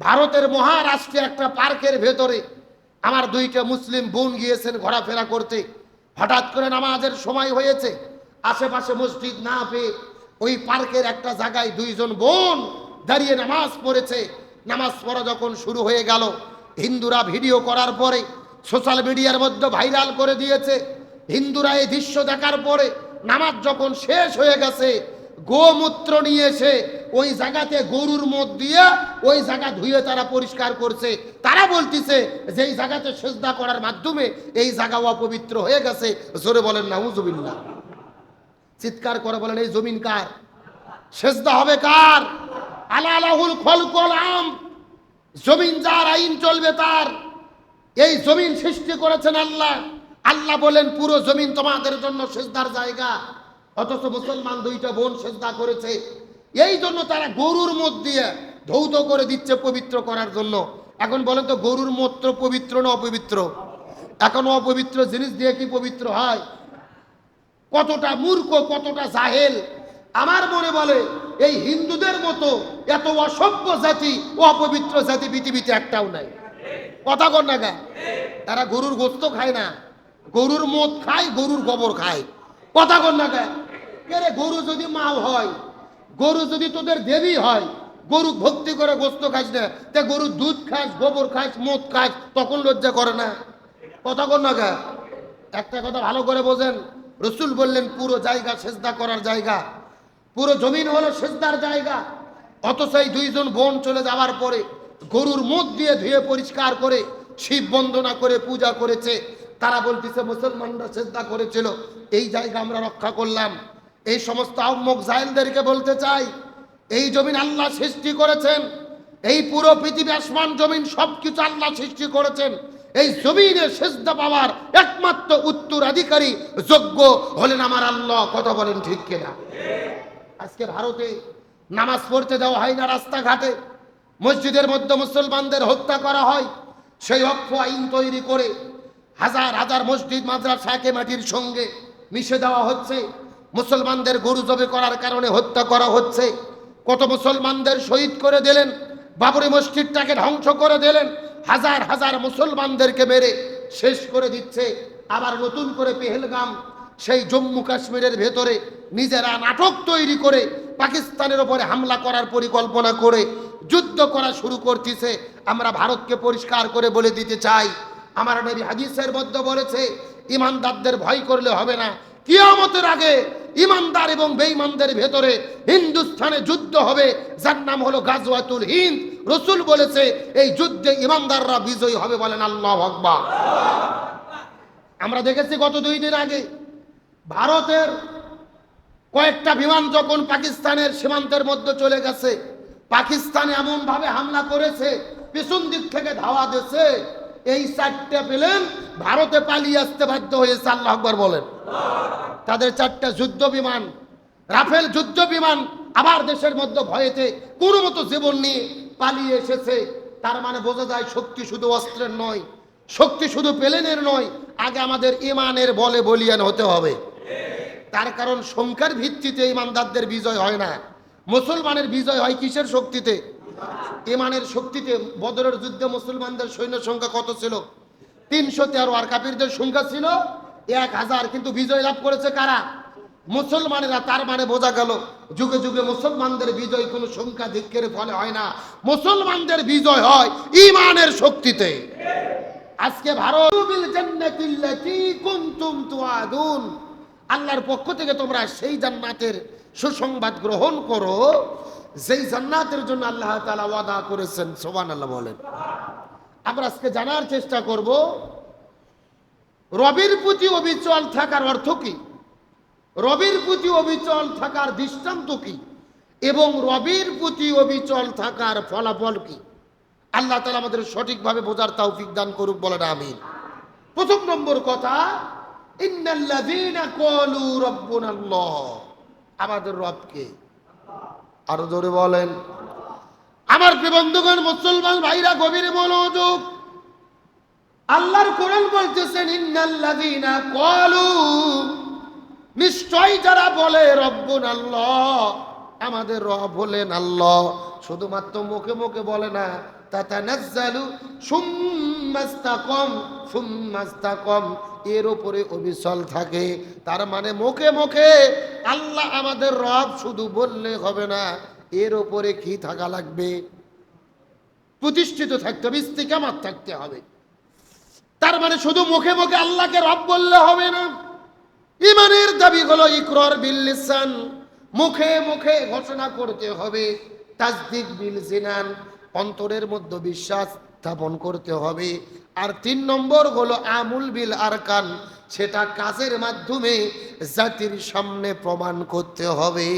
ভারতের মহারাষ্ট্রে একটা পার্কের ভেতরে আমার দুইটা মুসলিম বোন গিয়েছেন ঘোরাফেরা করতে। হঠাৎ করে নামাজের সময় হয়েছে, আশেপাশে মসজিদ না পেয়ে ওই পার্কের একটা জায়গায় দুইজন বোন দাঁড়িয়ে নামাজ পড়েছে। নামাজ পড়া যখন শুরু হয়ে গেল, হিন্দুরা ভিডিও করার পরে সোশ্যাল মিডিয়ার মধ্যে ভাইরাল করে দিয়েছে। হিন্দুরা এই দৃশ্য দেখার পরে নামাজ যখন শেষ হয়ে গেছে, গোমূত্র নিয়ে এসে ওই জায়গাতে গরুর মদ দিয়ে ওই জায়গা ধুয়ে তারা পরিষ্কার করছে। তারা বলতেছে যে এই জায়গাতে সেজদা করার মাধ্যমে এই জায়গা অপবিত্র হয়ে গেছে। জোরে বলেন নাউজুবিল্লাহ। চিৎকার করে বলেন এই জমিন কার? সেজদা হবে কার? আলালাহুল খলকুল আম, জমিন যার, আইন চলবে তার। এই জমিন সৃষ্টি করেছেন আল্লাহ। আল্লাহ বলেন পুরো জমিন তোমাদের জন্য সেজদার জায়গা। অথচ মুসলমান দুইটা বোন সেজদা করেছে, এই জন্য তারা গরুর মদ দিয়ে ধৌত করে দিচ্ছে পবিত্র করার জন্য। এখন বলেন তো গরুর মূত্র পবিত্র না অপবিত্র? এখন অপবিত্র জিনিস দিয়ে কি পবিত্র হয়? কতটা মূর্খ, কতটা জাহেল। আমার মনে বলে এই হিন্দুদের মতো এত অসভ্য জাতি, অপবিত্র জাতি পৃথিবীতে একটাও নাই। কথা কর না গা? তারা গরুর গোস্ত খায় না, গরুর মদ খায়, গরুর গোবর খায়। কথা কর না গা? গরু যদি মা হয়, গরু যদি তোদের দেবী হয়, গরু ভক্তি করে গোস্ত খাস না, তা গরুর দুধ খাস, গোবর খাস, মদ খাস, তখন লজ্জা করে না? কথা কর না গা? একটা কথা ভালো করে বোঝেন, রসুল বললেন পুরো জায়গা সেজদা করার জায়গা, পুরো জমিন হলো সেজদার জায়গা। অথচ এই দুইজন বোন চলে যাওয়ার পরে গরুর মদ দিয়ে ধুয়ে পরিষ্কার করে শিব বন্দনা করে পূজা করেছে। তারা বলতেছে মুসলমানরা সেজদা করেছিল, এই জায়গা আমরা রক্ষা করলাম। এই সমস্ত আহম্মক জাহেলদেরকে বলতে চাই, এই জমিন আল্লাহ সৃষ্টি করেছেন, এই পুরো পৃথিবী আসমান জমিন সবকিছু আল্লাহ সৃষ্টি করেছেন। এই জমিনে সেজদা পাওয়ার একমাত্র উত্তরাধিকারী যোগ্য হলেন আমার আল্লাহ। কথা বলেন ঠিক কিনা? আজকে ভারতে নামাজ পড়তে দেওয়া হয় না, রাস্তাঘাটে মসজিদের মধ্যে মুসলমানদের হত্যা করা হয়। সেই অক্ষ আইন তৈরি করে হাজার হাজার মসজিদ মাদ্রাসাকে মাটির সঙ্গে মিশে দেওয়া হচ্ছে। মুসলমানদের গরু জবে করার কারণে হত্যা করা হচ্ছে। কত মুসলমানদের শহীদ করে দিলেন, বাবরি মসজিদটাকে ধ্বংস করে দিলেন, হাজার হাজার মুসলমানদেরকে মেরে শেষ করে দিচ্ছে। আবার নতুন করে পেহেলগাম, সেই জম্মু কাশ্মীরের ভেতরে নিজেরা নাটক তৈরি করে পাকিস্তানের ওপরে হামলা করার পরিকল্পনা করে যুদ্ধ করা শুরু করতেছে। আমরা ভারতকে পরিষ্কার করে বলে দিতে চাই, আমার নবী হাদিসের মধ্যে বলেছে ইমানদারদের ভয় করলে হবে না, কিয়ামতের আগে ইমানদার এবং বেঈমানদের ভেতরে হিন্দুস্তানে যুদ্ধ হবে, যার নাম হলো গাজওয়াতুল হিন্দ। রসুল বলেছে এই যুদ্ধে ইমানদাররা বিজয়ী হবে। বলেন আল্লাহু আকবার। আমরা দেখেছি গত 2 দিন আগে ভারতের কয়েকটা বিমান যখন পাকিস্তানের সীমান্তের মধ্যে চলে গেছে, পাকিস্তান এমন ভাবে হামলা করেছে, পিছন দিক থেকে ধাওয়া দিয়েছে, এই 4টা প্লেন ভারতে পালিয়ে আসতে বাধ্য হয়েছে। আল্লাহু আকবার বলেন। তাদের 4টা যুদ্ধ বিমান, রাফেল যুদ্ধ বিমান আবার দেশের মধ্যে ভয়েতে কোনো মতো জীবন নিয়ে পালিয়ে এসেছে। তার মানে বোঝা যায় শক্তি শুধু অস্ত্রের নয়, শক্তি শুধু প্লেনের নয়, আগে আমাদের ইমানের বলে বলিয়ান হতে হবে। তার কারণ সংখ্যার ভিত্তিতে ইমানদারদের বিজয় হয় না, মুসলমানের বিজয় হয় কিসের শক্তিতে? ইমানের শক্তিতে। বদরের যুদ্ধে মুসলমানদের সৈন্য সংখ্যা কত ছিল? 313, আর কাফিরদের সংখ্যা ছিল 1000, কিন্তু বিজয় লাভ করেছে কারা? মুসলমানেরা। তার মানে বোঝা গেল যুগে যুগে মুসলমানদের বিজয় কোনো সংখ্যা ধিক্যের ফলে হয় না, মুসলমানদের বিজয় হয় ইমানের শক্তিতে। আজকে ভারত বিল জান্নাতিল্লাতী কুনতুম তুআদুন, আল্লাহর পক্ষ থেকে তোমরা সেই জান্নাতের সুসংবাদ গ্রহণ করো যেই জান্নাতের জন্য আল্লাহ তাআলা ওয়াদা করেছেন। সুবহানাল্লাহ বলেন। আমরা আজকে জানার চেষ্টা করব রবির প্রতি অবিচল থাকার অর্থ কি, রবির প্রতি অবিচল থাকার দৃষ্টান্ত কি, এবং রবির প্রতি অবিচল থাকার ফলাফল কি। আল্লাহ তাআলা আমাদের সঠিকভাবে বোঝার তৌফিক দান করুক, বলেন আমিন। প্রথম নম্বর কথা, ইন্নাল্লাযীনা ক্বালু রাব্বুনাল্লাহ, আমাদের রবকে। আরো জোরে বলেন। আমার প্রিয় বন্ধুগণ, মুসলমান ভাইরা, গভীর মনোযোগ। আল্লাহর কোরআন বলতেছেন ইন্নাল্লাযীনা ক্বালু, নিশ্চয় যারা বলে রব্বুনাল্লাহ, আমাদের রব হলেন আল্লাহ। শুধুমাত্র মুখে মুখে বলে না, তাতানাজ্জালু সুম্মাস্তাকম সুম্মাস্তাকম, এর উপরে অবিচল থাকে। তার মানে মুখে মুখে আল্লাহ আমাদের রব শুধু বললে হবে না, এর উপরে কি থাকা লাগবে? প্রতিষ্ঠিত থাকতে হবে, ইস্তিকামাত থাকতে হবে। তার মানে শুধু মুখে মুখে আল্লাহকে রব বললে হবে না। ঈমানের দাবি হলো ইকরার বিল লিসান, মুখে মুখে ঘোষণা করতে হবে। তাসদিক বিল জিনান, অন্তরের মধ্যে বিশ্বাস স্থাপন করতে হবে। আর 3 নম্বর হলো আমুল বিল আরকান, সেটা কাজের মাধ্যমে জাতির সামনে প্রমাণ করতে হবে।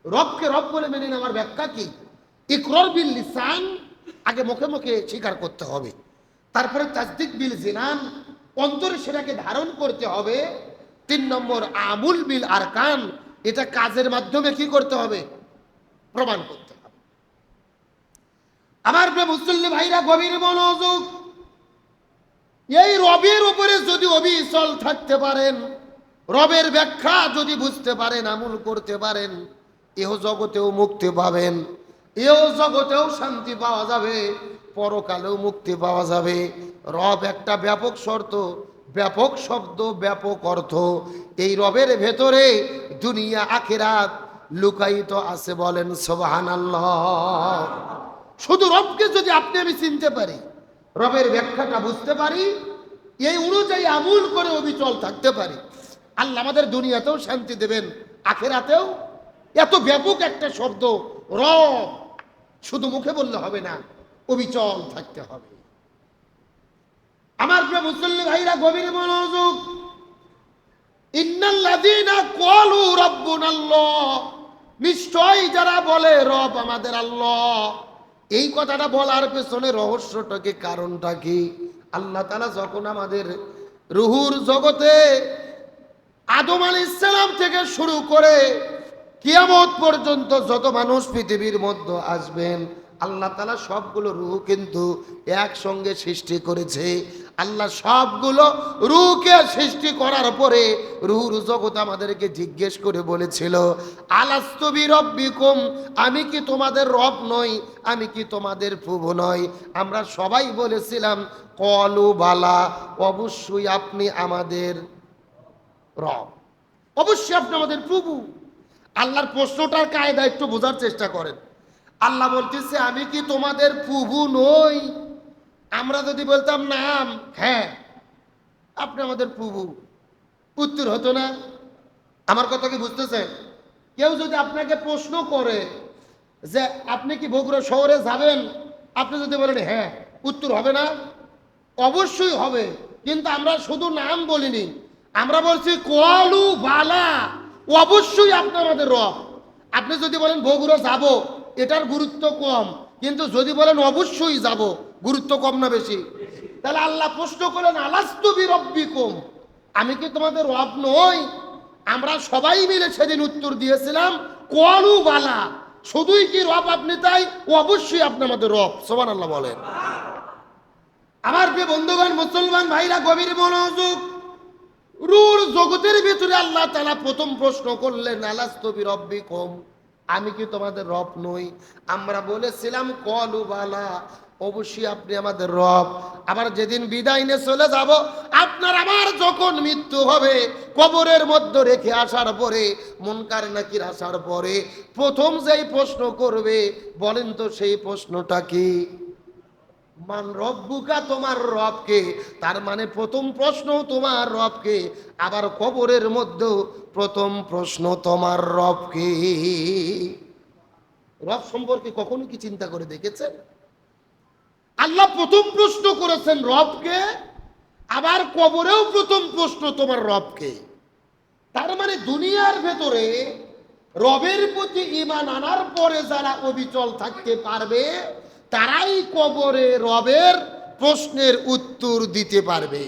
রবকে রব বলে মেনে নেওয়ার ব্যাখ্যা কি? ইকরার বিল লিসান, আগে মুখে মুখে স্বীকার করতে হবে। তারপরে তাসদিক বিল জিনান, অন্তরে সেটাকে ধারণ করতে হবে। 3 নম্বর আমুল বিল আরকান, এটা কাজের মাধ্যমে কি করতে হবে? প্রমাণ করতে হবে। আমার প্রিয় মুসলিম ভাইরা, গভীর মনোযোগ। এই রবের উপরে যদি অবিচল থাকতে পারেন, রবের ব্যাখ্যা যদি বুঝতে পারেন, আমল করতে পারেন, এহ জগতেও মুক্তি পাবেন, এহ জগতেও শান্তি পাওয়া যাবে, পরকালেও মুক্তি পাওয়া যাবে। রব একটা ব্যাপক শর্ত, ব্যাপক শব্দ, ব্যাপক অর্থ। এই রবের ভেতরে দুনিয়া আখিরাত লুকায়িত আছে, বলেন সুবহানাল্লাহ। শুধু রবকে যদি আপনি আমি চিনতে পারি, রবের ব্যাখ্যাটা বুঝতে পারি, এই অনুযায়ী আমল করে অবিচল থাকতে পারি, আল্লাহ আমাদের দুনিয়াতেও শান্তি দেবেন, আখিরাতেও। এত ব্যাপক একটা শব্দ রব, শুধু মুখে বললে হবে না, অবিচল থাকতে হবে। আমার প্রিয় মুসলিম ভাইরা, গভীর মনোযোগ। ইন্নাল্লাযীনা ক্বালু রাব্বুনাল্লাহ, নিশ্চয়ই যারা বলে রব আমাদের আল্লাহ, এই কথাটা বলার পেছনে রহস্যটা কি, কারণটা কি? আল্লাহ তাআলা যখন আমাদের রুহুর জগতে আদম আলাইহিস সালাম থেকে শুরু করে কিয়ামত পর্যন্ত যত মানুষ পৃথিবীর মধ্যে আসবেন, আল্লাহ তাআলা সবগুলো রূহ কিন্তু একসঙ্গে সৃষ্টি করেছে। আল্লাহ সবগুলো রূহকে সৃষ্টি করার পরে রূহুর জগৎ আমাদেরকে জিজ্ঞেস করে বলেছিল, আলাস্তু বিরব্বিকুম, আমি কি তোমাদের রব নই? আমি কি তোমাদের প্রভু নই? আমরা সবাই বলেছিলাম ক্বালু বালা, অবশ্যই আপনি আমাদের রব, অবশ্যই আপনি আমাদের প্রভু। আল্লাহর প্রশ্নটার কায়দা একটু বোঝার চেষ্টা করেন। আল্লাহ বলতেছে, আমি কি তোমাদের প্রভু নই? আমরা যদি বলতাম নাম, হ্যাঁ আপনি আমাদের প্রভু, উত্তর হতো না? আমার কথা কি বুঝতেছেন? কেউ যদি আপনাকে প্রশ্ন করে যে আপনি কি বগুড়া শহরে যাবেন, আপনি যদি বলেন হ্যাঁ, উত্তর হবে না? অবশ্যই হবে। কিন্তু আমরা শুধু নাম বলিনি, আমরা বলছি ক্বালু বালা, অবশ্যই আপনি আমাদের রব। আপনি যদি বলেন বগুড়া যাব, এটার গুরুত্ব কম, কিন্তু যদি বলেন অবশ্যই যাব, গুরুত্ব কম না বেশি? তাহলে আল্লাহ প্রশ্ন করলেন, আলাস্তু বিরব্বিকুম, আমি কি তোমাদের রব নই? আমরা সবাই মিলে সেদিন উত্তর দিয়েছিলাম ক্বালু বালা, শুধুই কি রব আপনি তাই? অবশ্যই আপনি আমাদের রব। সুবহানাল্লাহ বলেন। আমার প্রিয় বন্ধুগণ, মুসলমান ভাইরা, গভীর মনোযোগ। রূর জগতের ভিতরে আল্লাহ তাআলা প্রথম প্রশ্ন করলেন, আলাস্তু বিরব্বিকুম, আমি কি তোমাদের রব নই? আমরা বলেছিলাম ক্বালু বালা, অবশ্যই আপনি আমাদের রব। আবার যেদিন বিদায় নিয়ে চলে যাব, আপনার আমার যখন মৃত্যু হবে, কবরের মধ্যে রেখে আসার পরে, মুনকার নাকির আসার পরে প্রথম যেই প্রশ্ন করবে, বলেন তো সেই প্রশ্নটা কি? মান রব্বুকা, তোমার রবকে। তার মানে প্রথম প্রশ্ন তোমার রবকে। আবার কবরের মধ্যেও প্রথম প্রশ্ন তোমার রবকে। রব সম্পর্কে কখনো কি চিন্তা করে দেখেছেন? আল্লাহ প্রথম প্রশ্ন করেছেন রবকে, আবার কবরেও প্রথম প্রশ্ন তোমার রবকে। তার মানে দুনিয়ার ভেতরে রবের প্রতি ঈমান আনার পরে যারা অবিচল থাকতে পারবে, তারাই কবরে রবের প্রশ্নের উত্তর দিতে পারবে।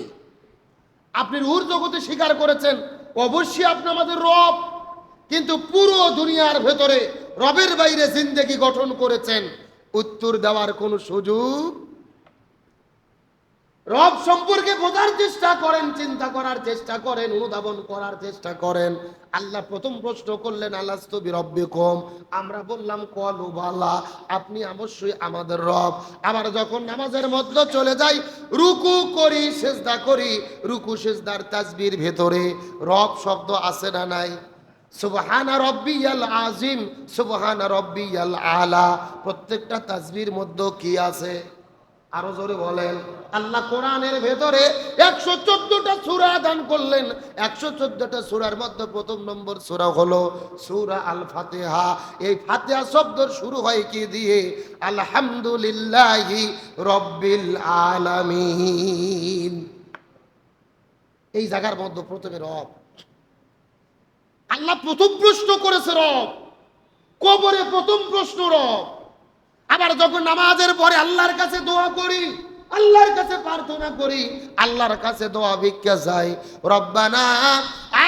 আপনি রূহর জগতে স্বীকার করেছেন অবশ্যই আপনি আমাদের রব, কিন্তু পুরো দুনিয়ার ভেতরে রবের বাইরে জিন্দেগি গঠন করেছেন, উত্তর দেওয়ার কোনো সুযোগ রব সম্পর্কে বোঝার চেষ্টা করেন, চিন্তা করার চেষ্টা করেন, অনুধাবন করার চেষ্টা করেন। আল্লাহ প্রথম প্রশ্ন করলেন আলাস্তু বিরব্বিকুম, আমরা বললাম ক্বালু বালা, আপনি অবশ্যই আমাদের রব। আবার যখন নামাজের মধ্যে চলে যাই, রুকু করি, সিজদা করি, রুকু সিজদার তাসবির ভেতরে রব শব্দ আছে না নাই? সুবহানা রব্বিয়াল আযীম, সুবহানা রব্বিয়াল আলা, প্রত্যেকটা তাসবির মধ্যে কি আছে? আরো জোরে বলেন। আল্লাহ কোরআনের ভেতরে 114টা সূরা দান করলেন। 114টা সূরার মধ্যে প্রথম নম্বর সূরা হলো সূরা আল ফাতিহা। এই ফাতিহা শব্দ শুরু হয় কি দিয়ে? আলহামদুলিল্লাহি রাব্বিল আলামিন। এই জায়গার মধ্যে প্রথমে রব, আল্লাহ প্রথম প্রশ্ন করেছে রব, কবরে প্রথম প্রশ্ন রব। আবার যখন নামাজের পরে আল্লাহর কাছে দোয়া করি, আল্লাহর কাছে প্রার্থনা করি, আল্লাহর কাছে দোয়া ভিক্ষা চাই, রব্বানা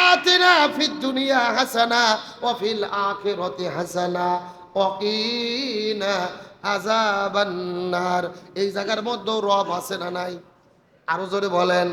আতিনা ফিদ দুনিয়া হাসানা ওয়া ফিল আখিরাতি হাসানা ওয়া কিনা আযাবান নার। এই জায়গার মধ্যে রব আছে না নাই? আরো জোরে বলেন।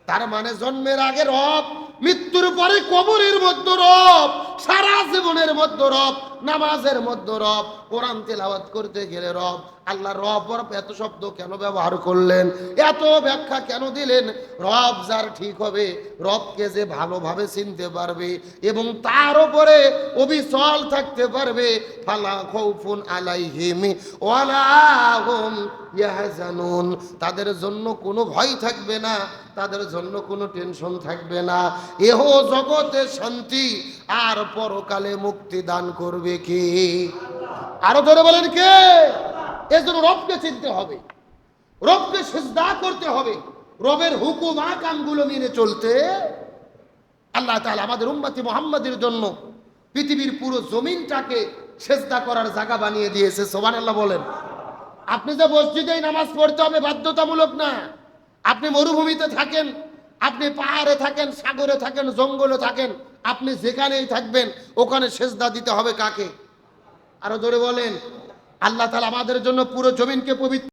তার মানে জন্মের আগে রব, মৃত্যুর পরে কবরের মধ্যে রব, সারা জীবনের মধ্যে রব, নামাজের মধ্যে রব, কোরআন তেলাওয়াত করতে গেলে রব। আল্লাহ রব রব এত শব্দ কেন ব্যবহার করলেন, এত ব্যাখ্যা কেন দিলেন? রব যার ঠিক হবে, রবকে যে ভালোভাবে চিনতে পারবে এবং তার উপরে অবিচল থাকতে পারবে, ফালা খাউফুন আলাইহিম ওয়ালা হুম ইয়াহজানুন, তাদের জন্য কোনো ভয় থাকবে না, তাদের জন্য কোনো টেনশন থাকবে না। এহ জগতে শান্তি আর পরকালে মুক্তি দান করবে কে? আরো ধরে বলেন কে? এজন্য রবকে চিনতে হবে, রবকে সিজদা করতে হবে, রবের হুকুম আকামগুলো মেনে চলতে। আল্লাহ তাআলা আমাদের উম্মতি মুহাম্মাদের জন্য পৃথিবীর পুরো জমিনটাকে সিজদা করার জায়গা বানিয়ে দিয়েছে। সুবহানাল্লাহ বলেন। আপনি যে মসজিদেই নামাজ পড়তে হবে বাধ্যতামূলক না। আপনি মরুভূমিতে থাকেন, আপনি পাহাড়ে থাকেন, সাগরে থাকেন, জঙ্গলে থাকেন, আপনি যেখানেই থাকবেন ওখানে সিজদা দিতে হবে কাকে? আরো জোরে বলেন। আল্লাহ তাআলা আমাদের জন্য পুরো জমিনকে পবিত্র